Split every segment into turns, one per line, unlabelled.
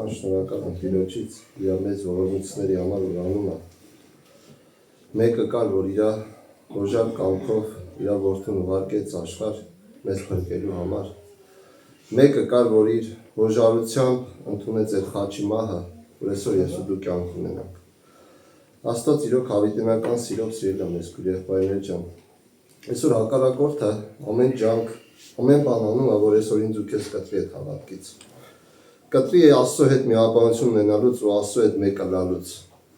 Այնքան շնորհակալ եմ Տիրոջից իր մեծ ողորմությունների համար, որ անում է։ Մեկը կար, որ իր օժար կամքով իր որդուն ուղարկեց աշխարհ մեզ փրկելու համար։ Մեկը կար, որ իր օժարությամբ ընդունեց այդ խաչի մահը, որ այսօր ես ու դու կյանք ունենանք։ Աստված իրոք հավիտենական սիրով սիրել է մեզ քույր եղբայրներ ջան։ Այսօր հակառակորդը ամեն ջանք, ամեն բան անում է, որ այսօր ինձ ու քեզ կտրի այդ հավատքից։ Կտրի է Աստծո հետ միաբանություն ունենալուց ու Աստծո հետ մեկը լալուց։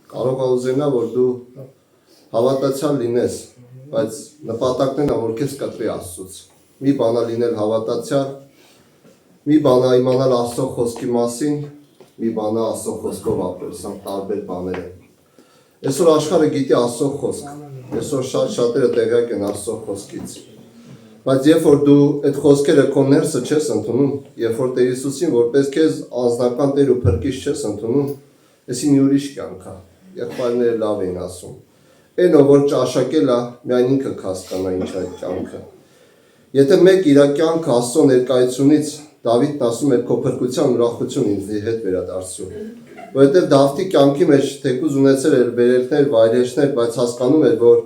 Կարող է ուզենա, որ դու հավատացյալ լինես, բայց նպատակն է, որ քեզ կտրի Աստծուց։ Մի բան է լինել հավատացյալ, մի բան է իմանալ Աստծո խոսքի մասին, մի բան է Աստծո խոսքով ապրել, սա տարբեր բաներ են։ Այսօր աշխարհը գիտի Աստծո խոսք, այսօր շատերը տեղյակ են Աստծո խոսքից։ Բայց երբ որ դու այդ խոսքերը քո ներսը չես ընդունում, երբ որ Տեր Հիսուսին որպես քեզ անձնական Տեր ու Փրկիչ չես ընդունում, այսի մի ուրիշ կյանք է։ Եղբայրները լավ են ասում։ Այն ով որ ճաշակել է, միայն ինքը կհասկանա ինչ է այդ կյանքը։ Եթե մեկ իր կյանքը Աստծո ներկայությունից Դավիթն ասում էր քո փրկության ուրախություն ինձ հետ վերադարձու։ Որովհետև Դավթի կյանքի մեջ թեկուզ ունեցել էր վերելքներ, վայրեջներ, բայց հասկանում էր, որ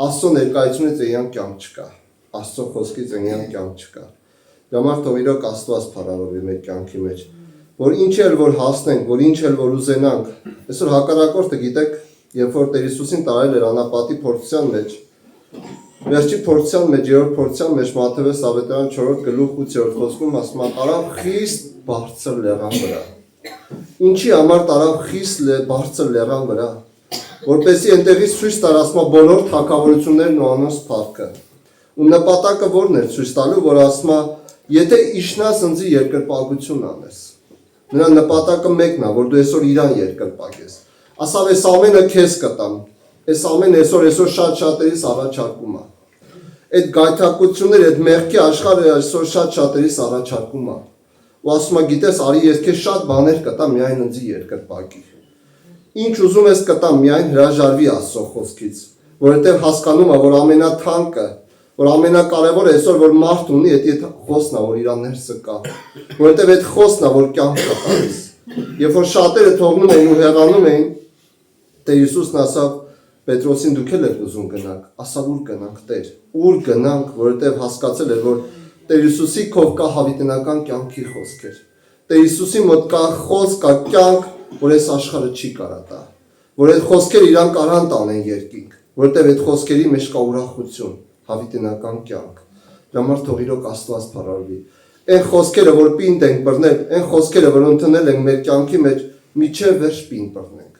Աստծո ներկայությունից իրան կյանք չկա։ Աստծո խոսքից իրան կյանք չկա։ Դրա համար թող իրոք Աստված փառավորվի մեր կյանքի մեջ, որ ինչ էլ որ հասնենք, որ ինչ էլ որ ուզենանք, այսօր հակառակորդը գիտեք, երբ որ Տեր Հիսուսին տարել էր անապատի փորձության մեջ, վերջի փորձության մեջ, երրորդ փորձության մեջ Մատթեոս Ավետարան 4 գլուխ 8-րդ խոսքում ասում է տարավ խիստ բարձր լեռան վրա։ Ինչի համար տարավ խիստ բարձր լեռան վրա, որպեսզի այնտեղից ցույց տար ասում է բոլոր թագավորություններն ու անոնց փառքը։ Ու նպատակը ո՞րն էր ցույց տալու, որ ասում է, եթե իշխնաս ընձի երկրպագություն անես։ Նրա նպատակը մեկն է, որ դու այսօր իրան երկրպագես։ Ասավ այս ամենը քեզ կտամ։ Այս ամենը այսօր շատ շատերիս առաջարկում է։ Այդ գայթակղությունները, այդ մեղքի աշխարհը այսօր շատ շատերիս առաջարկում է։ Ու ասում է, գիտես, արի ես քեզ շատ բաներ կտամ, միայն ընձի երկրպագի։ Ինչ ուզում ես կտամ, միայն հրաժարվի Աստծո խոսքից, որովհետև հասկանում է, որ ամենաթանկը, որ ամենակարևորը այսօր որ մարդ ունի, այդ խոսքն է, որ իր ներսը կա, որովհետև այդ խոսքն է, որ կյանք կա տալիս։ Երբ որ շատերը թողնում էին ու հեռանում էին, Տեր Հիսուսն ասավ Պետրոսին դուք եք ուզում գնանք, ասավ ուր գնանք Տեր, ուր գնանք, որովհետև հասկացել էր, որ Տեր Հիսուսի քով կա հավիտենական կյանքի խոսքեր։ Տեր Հիսուսի մոտ կա խոսք, կա կյանք, որ այս աշխարհը չի կարա տա, որ այդ խոսքերը իրան կարան տանեն երկինք, որովհետև այդ խոսքերի մեջ կա ուրախություն, հավիտենական կյանք։ Դրա համար թող իրոք Աստված փառավորվի։ Այն խոսքերը, որ պինդ ենք բռնել, այն խոսքերը, որ ընդունել ենք մեր կյանքի մեջ, միջև վերջ պինդ բռնենք։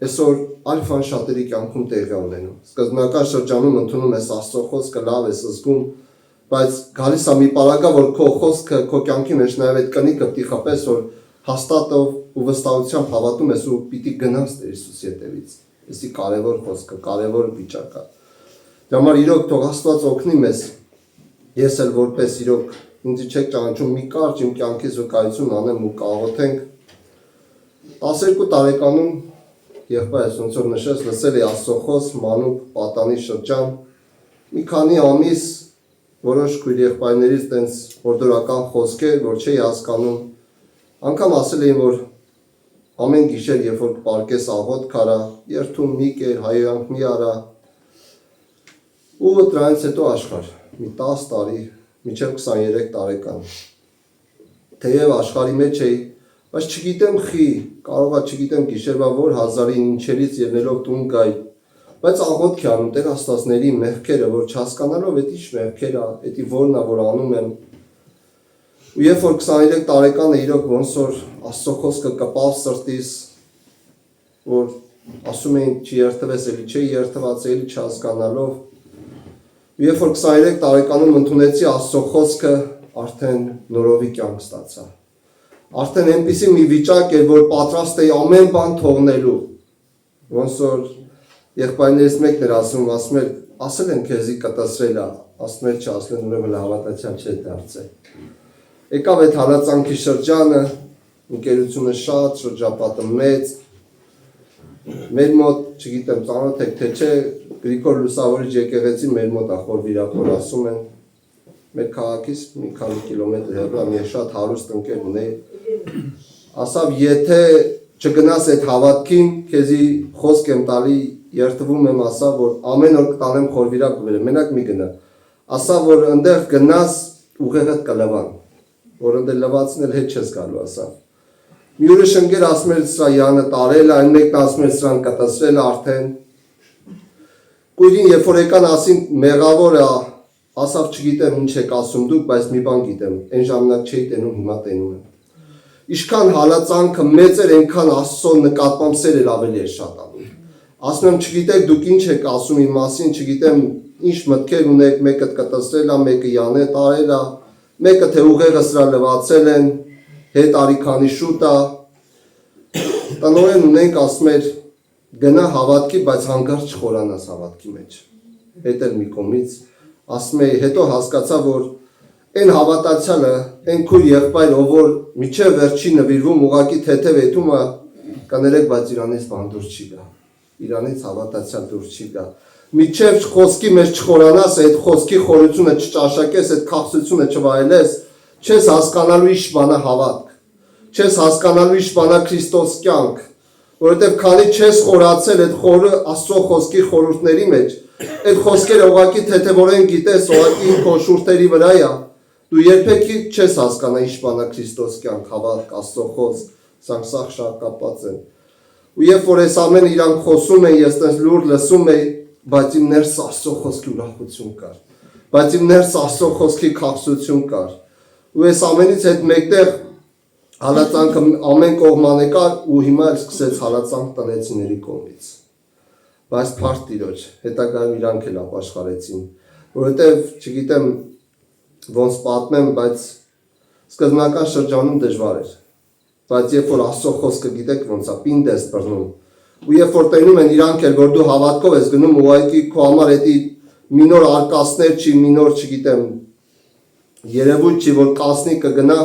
Այսօր ալֆան շատերի կյանքում տեղի ունենում։ Սկզբնական շրջանում ընդունում ես Աստծո խոսքը, լավ ես զգում, բայց գալիս է մի պարագա, որ քո խոսքը, քո կյանքի մեջ նաև այդ կնիկը պիտի խփես, որ հաստատով ու վստահությամբ հավատում ես ու պիտի գնաս Տեր Հիսուսի հետևից։ Էսի կարևոր խոսքը, կարևոր վիճակ է։ Դրա համար իրոք թող Աստված օգնի մեզ։ Ես էլ որպես իրոք ինձ չեք ճանաչում մի կարճ իմ կյանքից վկայություն անեմ ու կաղոթենք։ 12 տարեկանում եղբայրս ոնց որ նշեց, լսել էի Աստծո խոսք, մանուկ պատանի շրջան։ Մի քանի ամիս որոշ քույր եղբայրներից տենց օրդորական խոսքեր, որ չէի հասկանում։ Անգամ ասել էին, որ ամեն գիշեր, երբ որ պարկես աղոտ քարա, երթում մի կեր, հայրանք մի արա։ Ու դրանից հետո աշխարհ, մի 10 տարի, մինչև 23 տարեկան։ Թեև աշխարհի մեջ էի, բայց չգիտեմ խի, կարող է չգիտեմ գիշերվա որ հազարի ինչերից ելնելով տուն գայ, բայց աղոթք է անում Տեր Աստվածների մեղքերը, որ չհասկանալով այդ ինչ մեղքեր է, էդի որն է, որ անում եմ։ Ու երբ որ 23 տարեկանը իրոք ոնց որ Աստծո խոսքը կպավ սրտիս, որ ասում էին չերթվես, էլի չէ երթված, էլի չհասկանալով։ Ու երբ որ 23 տարեկանում ընդունեցի Աստծո խոսքը, արդեն նորովի կյանք ստացա։ Արդեն այնպիսի մի վիճակ էր, որ պատրաստ էի ամեն բան թողնելու։ Ոնց որ եղբայրներից մեկն էր ասում էր, ասել են քեզի կտեսրել է, ասում էր չասել են ուրեմն հավատացյալ չէ դարձել։ Եկավ այդ հալածանքի շրջանը, ընկերությունը շատ, շրջապատը մեծ, մեր մոտ, չգիտեմ, ծանոթ եք թե չէ, Գրիգոր Լուսավորիչ եկեղեցի մեր մոտ է խոր վիրախոր ասում են, մեր քաղաքից մի քանի կիլոմետր հեռու, մի շատ հարուստ ընկեր ունեի, ասավ եթե չգնաս այդ հավատքին, քեզի խոսք եմ տալի, երթվում եմ, ասավ որ ամեն օր կտանեմ խորվիրակ բերեմ, մենակ մի գնա։ Ասավ որ այնտեղ գնաս ուղեղդ կլվան, որ այնտեղ լվացնել հետ չես գալու, ասավ։ Մի ուրիշ ընկեր ասում էր սրա Յանը տարել, այն մեկն ասում էր սրան կտեսրել արդեն։ Կույրին երբ որ եկան ասին մեղավորը, ասավ չգիտեմ ինչ եք ասում դուք, բայց մի բան գիտեմ, այն ժամանակ չէի տենում, հիմա տենում եմ։ Իշքան հալածանքը մեծ էր, այնքան Աստծո նկատմամբ սերը ավելի էր շատանում։ Ասում եմ չգիտեք դուք ինչ եք ասում իմ մասին, չգիտեմ ինչ մտքեր ունեք, մեկը կտեսրել է, մեկը Յանը տարել է, մեկը թե ուղեղը սրա լվացել են, հետ արիքանի շուտ է։ Տնօրեն ունենք ասում էր գնա հավատքի, բայց հանկարծ չխորանաս հավատքի մեջ։ Հետ էլ մի կողմից ասում էի, հետո հասկացա, որ այն հավատացյալը, այն քույր եղբայրը, որ միջև վերջի նվիրվում ուղակի թեթև էթումը կներեք, բայց իրանից բան դուրս չի գա։ Իրանից հավատացյալ դուրս չի գա։ Միջև խոսքի մեջ չխորանաս, այդ խոսքի խորությունը չճաշակես, այդ քաղցությունը չվայելես, չես հասկանալու ինչ բանա հավատք, չես հասկանալու ինչ բանա Քրիստոս կյանք, որովհետև քանի չես խորացել այդ խորը Աստծո խոսքի խորհուրդների մեջ, այդ խոսքերը ուղղակի թեթևորեն գիտես, ուղղակի քո շուրթերի վրա է, դու երբեք չես հասկանա ինչ բանա Քրիստոս կյանք, հավատք, Աստծո խոսք, սրանք սաղ շատ կապված են։ Ու երբ որ այս ամենը իրանք խոսում են, ես տես լուր լսում էի, բայց իմ ներս Աստծո խոսքի ուրախություն կար, բայց իմ ներս Աստծո խոսքի քաղցրություն կար։ Ու այս ամենից հետ մեկտեղ հալածանքը ամեն կողման եկար ու հիմա էլ սկսեց հալածանք տնեցիների կողմից։ Բայց փառք Տիրոջ, հետագայում իրանք էլ ապաշխարեցին, որովհետև չգիտեմ ոնց պատմեմ, բայց սկզբնական շրջանում դժվար էր։ Բայց երբ որ Աստծո խոսքը գիտեք ոնց է պինդ ես բռնում, ու երբ որ տենում են իրանք էլ որ դու հավատքով ես գնում ուղղակի քո համար էդի մի նոր արկածներ չի, մի նոր չգիտեմ երևույթ չի, որ կասնի կգնա,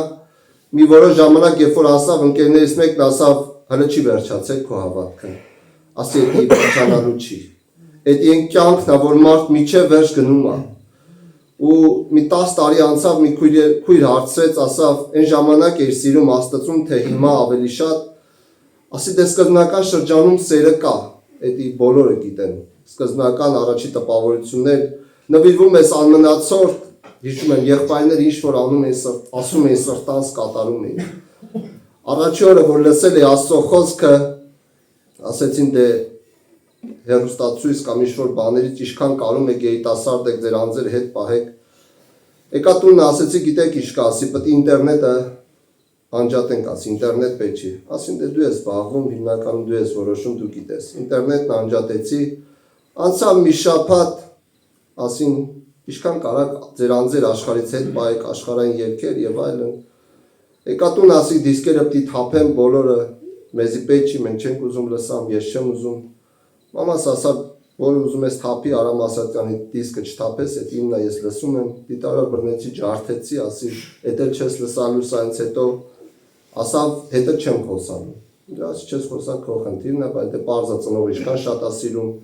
մի որոշ ժամանակ երբ որ ասավ ընկերներից մեկն ասավ հələ չի վերջացել քո հավատքը, ասի էդի վերջանալու չի, էդի են կյանքն է, որ մարդ միջև վերջ գնում է, ու մի 10 տարի անցավ մի քույր հարցրեց, ասավ այն ժամանակ էր սիրում Աստծուն, թե հիմա ավելի շատ, ասի դե սկզբնական շրջանում սերը կա, էդի բոլորը գիտեն, սկզբնական առաջի տպավորություններ, նվիրվում ես անմնացորդ, հիշում եմ եղբայրները ինչ որ անում են, ասում են սրտանց կատարում էին։ Առաջի օրը որ լսել էի Աստծո խոսքը, ասեցին դե հեռուստացույց կամ ինչ որ բաներից ինչքան կարում եք երիտասարդ եք ձեր անձերը հետ պահեք։ Եկա տունը ասեցի գիտեք ինչ կա, ասի պետք է ինտերնետը անջատենք, ասի ինտերնետ պետք չի։ Ասին դե դու ես զբաղվում, հիմնականում դու ես որոշում, դու գիտես։ Ինտերնետն անջատեցի, անցավ մի շաբաթ, ասին ինչքան կարաք ձեր անձեր աշխարհից հետ պահեք, աշխարհային երգեր եւ այլն։ Եկա տուն ասի դիսկերը պիտի թափեմ բոլորը, մեզի պետք չի, մենք չենք ուզում լսամ, ես չեմ ուզում։ Մամաս ասա, որ ուզում ես թափի Արամ Ասատրյանի դիսկը չթափես, այդ իմն է ես լսում եմ, դիտարար բռնեցի, ջարդեցի, ասի, էդ էլ չես լսալու, սայից հետո ասավ, հետը չեմ խոսալու։ Դրա չես խոսա քո խնդիրն է, բայց դե պարզա ծնողը ինչքան շատ է սիրում։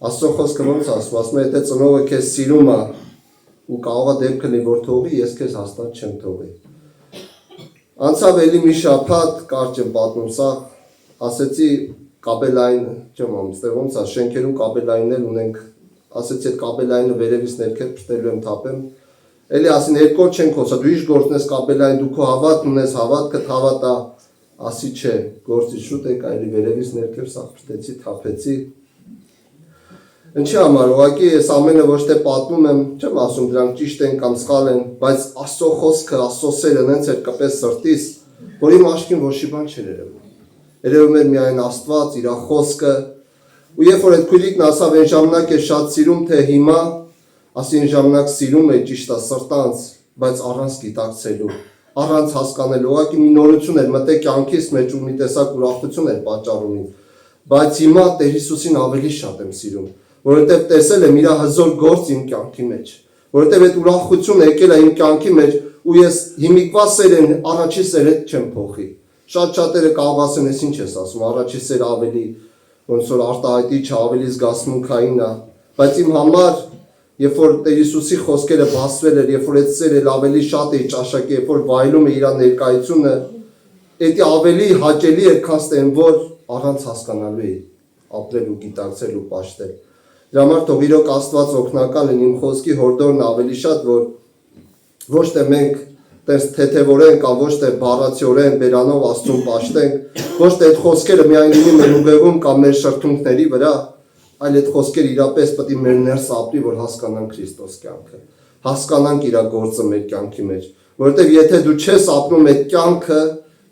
Աստծո խոսքը ոնց ասում է, եթե ծնողը քեզ սիրում է ու կարող է դեպքը լինի որ թողի, ես քեզ հաստատ չեմ թողի։ Անցավ էլի մի շաբաթ, կարճ եմ պատմում սա, ասեցի կաբելային, չեմ ամստեղ ոնց է, շենքերում կաբելայիններ ունենք, ասեցի այդ կաբելայինը վերևից ներքև փշտելու եմ թափեմ, էլի ասին երկու օր չենք խոսա, դու ինչ գործն ես կաբելային, դու քո հավատն ունես, հավատքդ հավատ է, ասի չէ, գործի շուտ եք, այլի վերևից ներքև սա փշտեցի, թափեցի։ Ինչի համար, ուղղակի ես ամենը ոչ թե պատմում եմ, չեմ ասում դրանք ճիշտ են կամ սխալ են, բայց Աստծո խոսքը, Աստծո սերը նենց էր կպես սրտիս, որ իմ աչքին ոչի բան չէր երևում։ Երևում էր միայն Աստված, իր խոսքը, ու երբ որ այդ քույրիկն ասավ այն ժամանակ է շատ սիրում, թե հիմա, ասի այն ժամանակ սիրում է ճիշտ է սրտանց, բայց առանց գիտակցելու, առանց հասկանելու, ուղղակի մի նորություն էր մտե կյանքիս մեջ ու մի տեսակ ուրախություն էր պատճառում ինձ, բայց հիմա Տեր Հիսուսին ավելի շատ եմ սիրում, որովհետև տեսել եմ իր հզոր գործ իմ կյանքի մեջ, որովհետև այդ ուրախությունը եկել է իմ կյանքի մեջ ու ես հիմիկվա սերեն առաջի սերը չեմ փոխի։ Շատ-շատերը կարող ասեն, ես ինչ ես ասում, առաջի սերը ավելի ոնց որ արտահայտիչ, ավելի զգացմունքային է, բայց իմ համար, երբ որ Տեր Հիսուսի խոսքերը բացվել էր, երբ որ այդ սերը ավելի շատ է ճաշակի, երբ որ վայելում է իր ներկայությունը, Էդի ավելի հաճելի էր քան ստեն, որ առանց հասկանալու էի ապրել ու գիտակցել ու պաշտել։ Դրա համար թող իրոք Աստված օգնական լինի իմ խոսքի հորդորն ավելի շատ, որ ոչ թե մենք տես թեթևորեն կամ ոչ թե բառացիորեն բերանով Աստծուն պաշտենք, ոչ թե այդ խոսքերը միայն լինի մեր ուղեղում կամ մեր շրթունքների վրա, այլ այդ խոսքերը իրապես պետք է մեր ներս ապրի, որ հասկանանք Քրիստոս կյանքը, հասկանանք իր գործը մեր կյանքի մեջ, որովհետև եթե դու չես ապրում այդ կյանքը,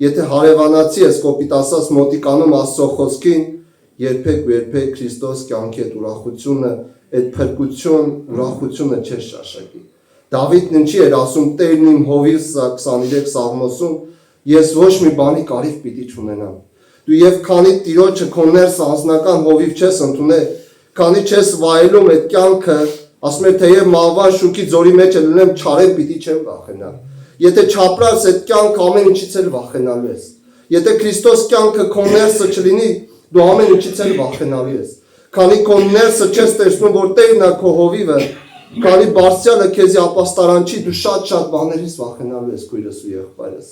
եթե հարևանացի ես կոպիտ ասած մոտիկանում Աստծո խոսքին, երբեք ու երբեք Քրիստոս կյանքի այդ ուրախությունը, այդ փրկություն, ուրախությունը չես շաշակի։ Դավիթն ինչի էր ասում Տերն իմ հովիվս 23 Սաղմոսում, ես ոչ մի բանի կարիք պիտի չունենամ։ Դու եւ քանի Տիրոջը քո ներս անձնական հովիվ չես ընդունել, քանի չես վայելում այդ կյանքը, ասում է թեև մահվան շուքի ձորի մեջ լինեմ, չարեն պիտի չեմ վախենալ։ Եթե չապրած այդ կյանքը ամեն ինչից էլ վախենալու ես։ Եթե Քրիստոս կյանքը քո ներսը չլինի, դու ամեն ինչից էլ վախենալու ես։ Քանի քո ներսը չես տեսնում, որ Տերն է քո հովիվը, քանի Բարձրյալը քեզի ապաստարանչի, դու շատ բաներից վախենալու ես քույրս ու եղբայրս։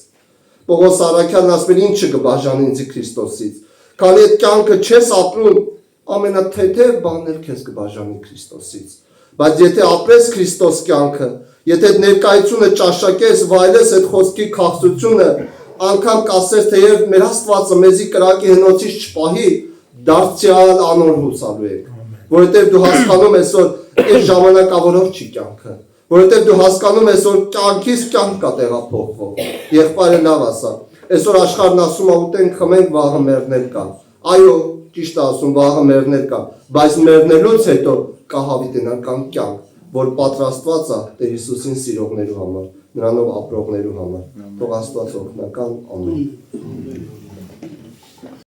Պողոս Արաքյանն ասում է ինչը կբաժանի ինձ Քրիստոսից։ Քանի այդ կյանքը չես ապրում, ամենաթեթև բանն էլ քեզ կբաժանի Քրիստոսից։ Բայց եթե ապրես Քրիստոս կյանքը, եթե այդ ներկայությունը ճաշակես, վայելես այդ խոսքի քաղցությունը, անգամ կասես թեև մեր Աստվածը մեզի կրակի հնոցից չպահի, դարձյալ անոր հուսալու եք։ Որովհետև դու հասկանում ես, որ այս ժամանակավորով չի կյանքը, որովհետև դու հասկանում ես, որ կյանքից կյանք կա տեղափոխվող։ Եղբայրը լավ ասա, այսօր աշխարհն ասում է ուտենք, խմենք, վաղը մեռնել կա։ Այո, ճիշտ է ասում, վաղը մեռնել կա, բայց մեռնելուց հետո կա հավիտենական կյանք, որ պատրաստված է Տեր Հիսուսին սիրողներու համար, նրանով ապրողներու համար։ Թող Աստված օգնական ամեն։